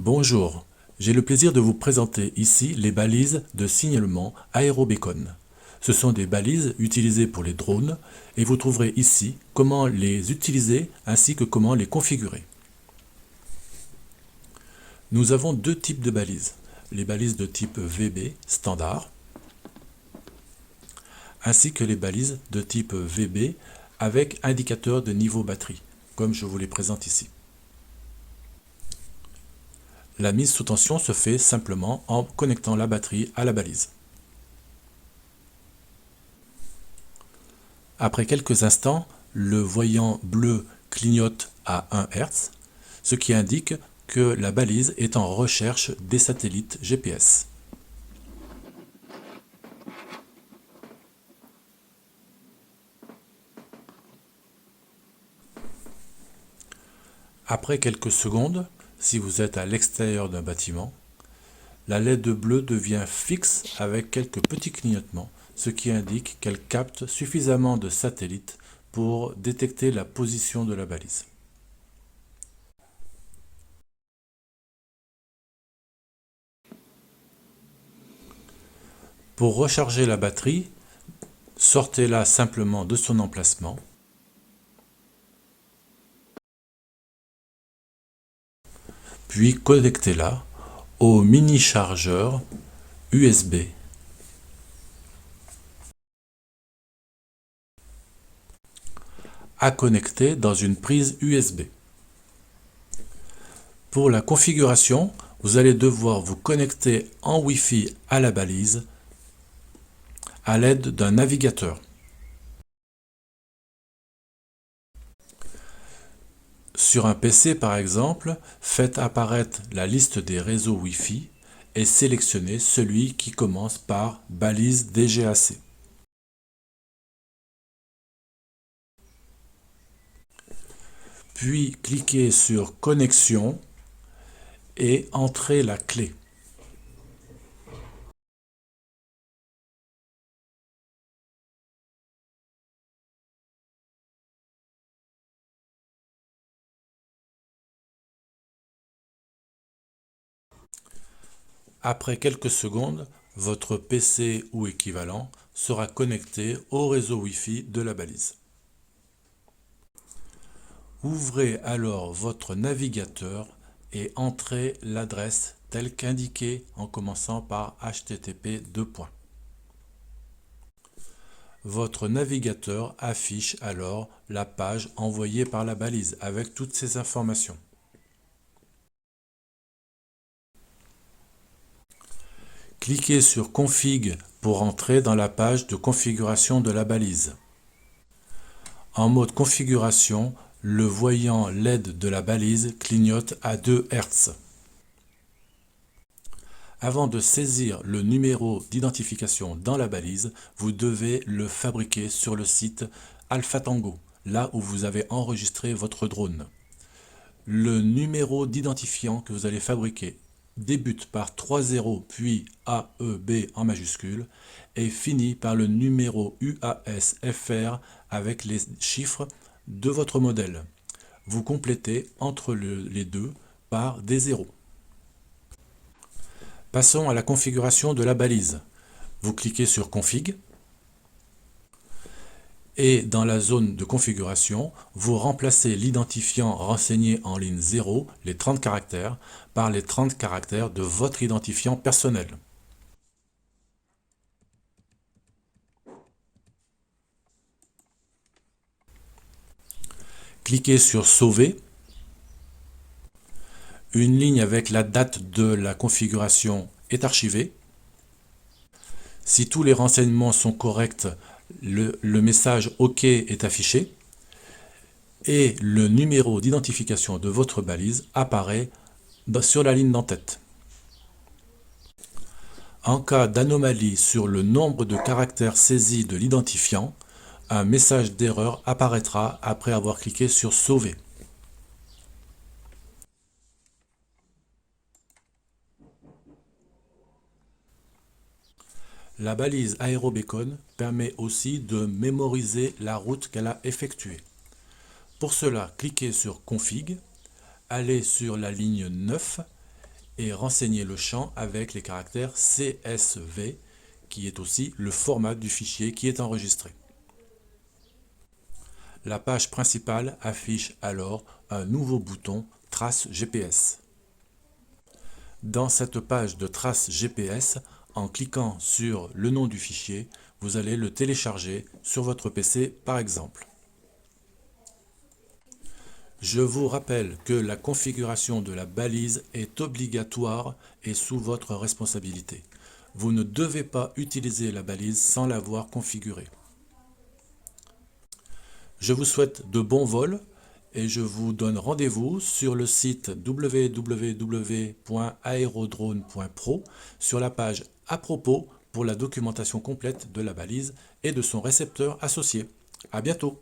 Bonjour, j'ai le plaisir de vous présenter ici les balises de signalement AeroBeacon. Ce sont des balises utilisées pour les drones et vous trouverez ici comment les utiliser ainsi que comment les configurer. Nous avons deux types de balises, les balises de type VB standard ainsi que les balises de type VB avec indicateur de niveau batterie, comme je vous les présente ici. La mise sous tension se fait simplement en connectant la batterie à la balise. Après quelques instants, le voyant bleu clignote à 1 Hz, ce qui indique que la balise est en recherche des satellites GPS. Après quelques secondes, si vous êtes à l'extérieur d'un bâtiment, la LED bleue devient fixe avec quelques petits clignotements, ce qui indique qu'elle capte suffisamment de satellites pour détecter la position de la balise. Pour recharger la batterie, sortez-la simplement de son emplacement. Puis connectez-la au mini chargeur USB. À connecter dans une prise USB. Pour la configuration, vous allez devoir vous connecter en Wi-Fi à la balise à l'aide d'un navigateur. Sur un PC par exemple, faites apparaître la liste des réseaux Wi-Fi et sélectionnez celui qui commence par balise DGAC. Puis cliquez sur Connexion et entrez la clé. Après quelques secondes, votre PC ou équivalent sera connecté au réseau Wi-Fi de la balise. Ouvrez alors votre navigateur et entrez l'adresse telle qu'indiquée en commençant par http://. Votre navigateur affiche alors la page envoyée par la balise avec toutes ces informations. Cliquez sur Config pour entrer dans la page de configuration de la balise. En mode configuration, le voyant LED de la balise clignote à 2 Hz. Avant de saisir le numéro d'identification dans la balise, vous devez le fabriquer sur le site Alpha Tango, là où vous avez enregistré votre drone. Le numéro d'identifiant que vous allez fabriquer débute par 3 zéros puis AEB en majuscule et finit par le numéro UASFR avec les chiffres de votre modèle. Vous complétez entre les deux par des zéros. Passons à la configuration de la balise. Vous cliquez sur Config et dans la zone de configuration, vous remplacez l'identifiant renseigné en ligne 0, les 30 caractères, par les 30 caractères de votre identifiant personnel. Cliquez sur Sauver. Une ligne avec la date de la configuration est archivée. Si tous les renseignements sont corrects, le message OK est affiché et le numéro d'identification de votre balise apparaît sur la ligne d'en-tête. En cas d'anomalie sur le nombre de caractères saisis de l'identifiant, un message d'erreur apparaîtra après avoir cliqué sur Sauver. La balise AeroBeacon permet aussi de mémoriser la route qu'elle a effectuée. Pour cela, cliquez sur Config, allez sur la ligne 9 et renseignez le champ avec les caractères CSV, qui est aussi le format du fichier qui est enregistré. La page principale affiche alors un nouveau bouton Trace GPS. Dans cette page de trace GPS, en cliquant sur le nom du fichier, vous allez le télécharger sur votre PC par exemple. Je vous rappelle que la configuration de la balise est obligatoire et sous votre responsabilité. Vous ne devez pas utiliser la balise sans l'avoir configurée. Je vous souhaite de bons vols et je vous donne rendez-vous sur le site www.aerodrone.pro sur la page à propos pour la documentation complète de la balise et de son récepteur associé. À bientôt!